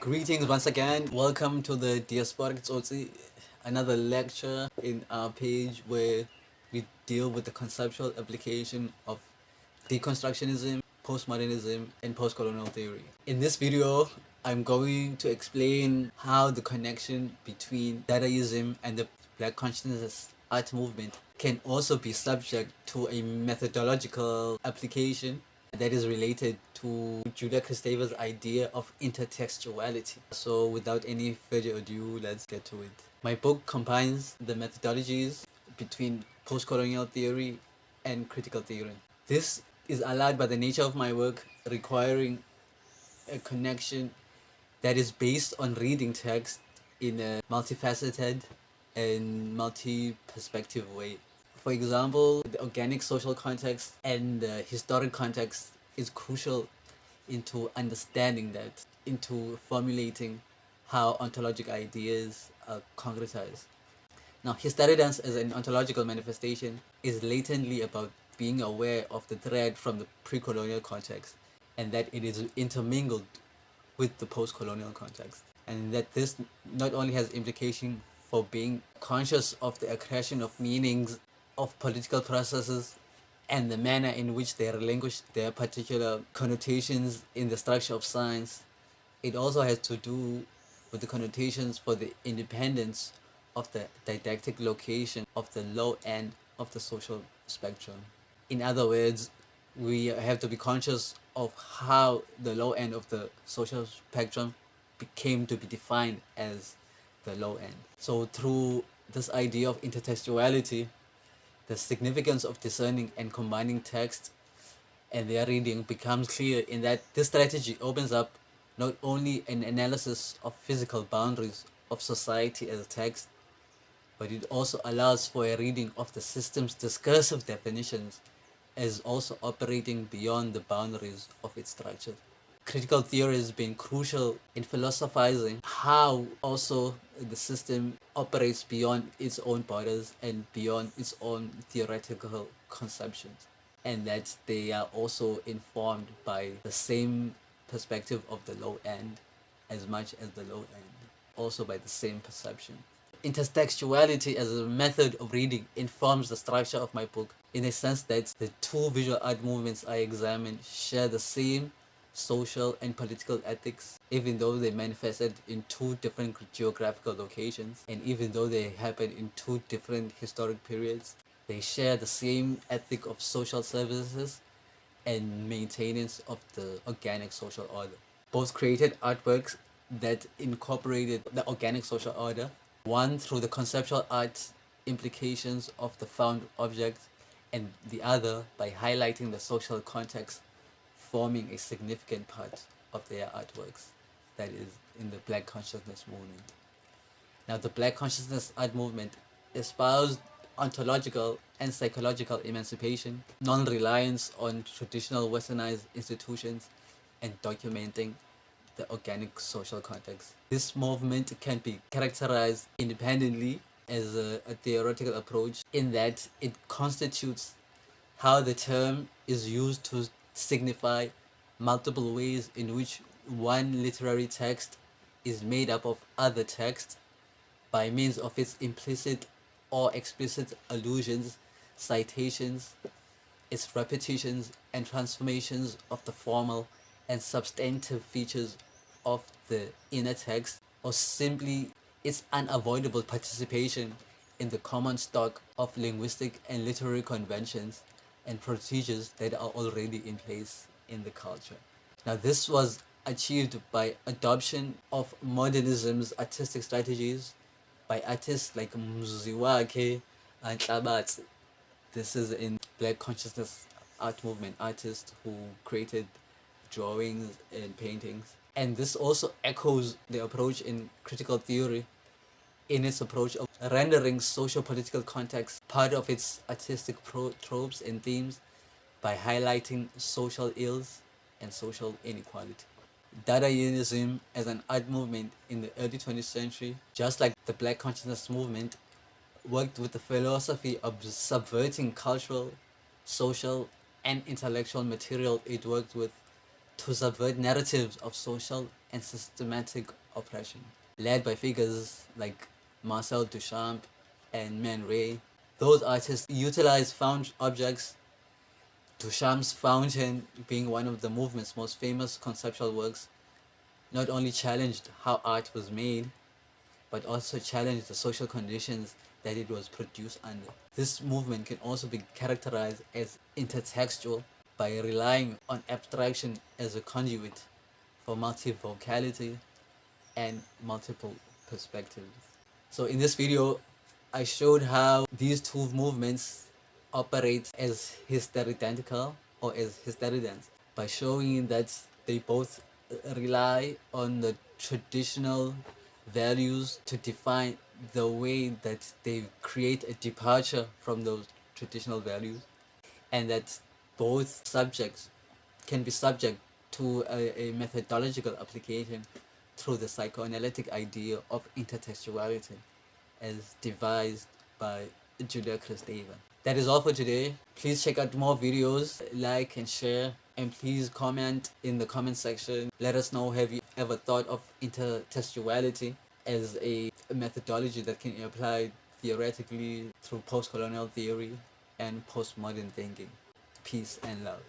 Greetings once again. Welcome to the Diasporic Tsotsi, another lecture in our page where we deal with the conceptual application of deconstructionism, postmodernism, and postcolonial theory. In this video, I'm going to explain how the connection between Dadaism and the Black consciousness art movement can also be subject to a methodological application that is related to Julia Kristeva's idea of intertextuality. So without any further ado, let's get to it. My book combines the methodologies between postcolonial theory and critical theory. This is allowed by the nature of my work, requiring a connection that is based on reading text in a multifaceted and multi-perspective way. For example, the organic social context and the historic context is crucial into understanding that, into formulating how ontologic ideas are concretized. Now, hysteridance as an ontological manifestation is latently about being aware of the thread from the pre-colonial context and that it is intermingled with the post-colonial context, and that this not only has implication for being conscious of the accretion of meanings of political processes and the manner in which they relinquish their particular connotations in the structure of science, it also has to do with the connotations for the independence of the didactic location of the low end of the social spectrum. In other words, we have to be conscious of how the low end of the social spectrum came to be defined as the low end. So through this idea of intertextuality, the significance of discerning and combining text and their reading becomes clear in that this strategy opens up not only an analysis of physical boundaries of society as text, but it also allows for a reading of the system's discursive definitions as also operating beyond the boundaries of its structure. Critical theory has been crucial in philosophizing how also the system operates beyond its own borders and beyond its own theoretical conceptions, and that they are also informed by the same perspective of the low end as much as the low end, also by the same perception. Intertextuality as a method of reading informs the structure of my book in a sense that the two visual art movements I examine share the same social and political ethics, even though they manifested in two different geographical locations and even though they happened in two different historic periods. They share the same ethic of social services and maintenance of the organic social order. Both created artworks that incorporated the organic social order, one through the conceptual art implications of the found object, and the other by highlighting the social context forming a significant part of their artworks, that is, in the Black consciousness movement. Now, the Black consciousness art movement espoused ontological and psychological emancipation, non-reliance on traditional westernized institutions, and documenting the organic social context. This movement can be characterized independently as a theoretical approach in that it constitutes how the term is used to signify multiple ways in which one literary text is made up of other texts by means of its implicit or explicit allusions, citations, its repetitions and transformations of the formal and substantive features of the inner text, or simply its unavoidable participation in the common stock of linguistic and literary conventions and procedures that are already in place in the culture. Now, this was achieved by adoption of modernism's artistic strategies by artists like Mzuziwake and Tlabatsi. This is in Black consciousness art movement artists who created drawings and paintings. And this also echoes the approach in critical theory in its approach of rendering socio-political context part of its artistic tropes and themes by highlighting social ills and social inequality. Dadaism as an art movement in the early 20th century, just like the Black consciousness movement, worked with the philosophy of subverting cultural, social, and intellectual material it worked with to subvert narratives of social and systematic oppression. Led by figures like Marcel Duchamp and Man Ray, those artists utilized found objects, Duchamp's Fountain being one of the movement's most famous conceptual works, not only challenged how art was made, but also challenged the social conditions that it was produced under. This movement can also be characterized as intertextual by relying on abstraction as a conduit for multivocality and multiple perspectives. So in this video, I showed how these two movements operate as hysteridentical or as hysteridans by showing that they both rely on the traditional values to define the way that they create a departure from those traditional values, and that both subjects can be subject to a methodological application through the psychoanalytic idea of intertextuality as devised by Julia Kristeva. That is all for today. Please check out more videos, like and share, and please comment in the comment section. Let us know, have you ever thought of intertextuality as a methodology that can be applied theoretically through post-colonial theory and postmodern thinking? Peace and love.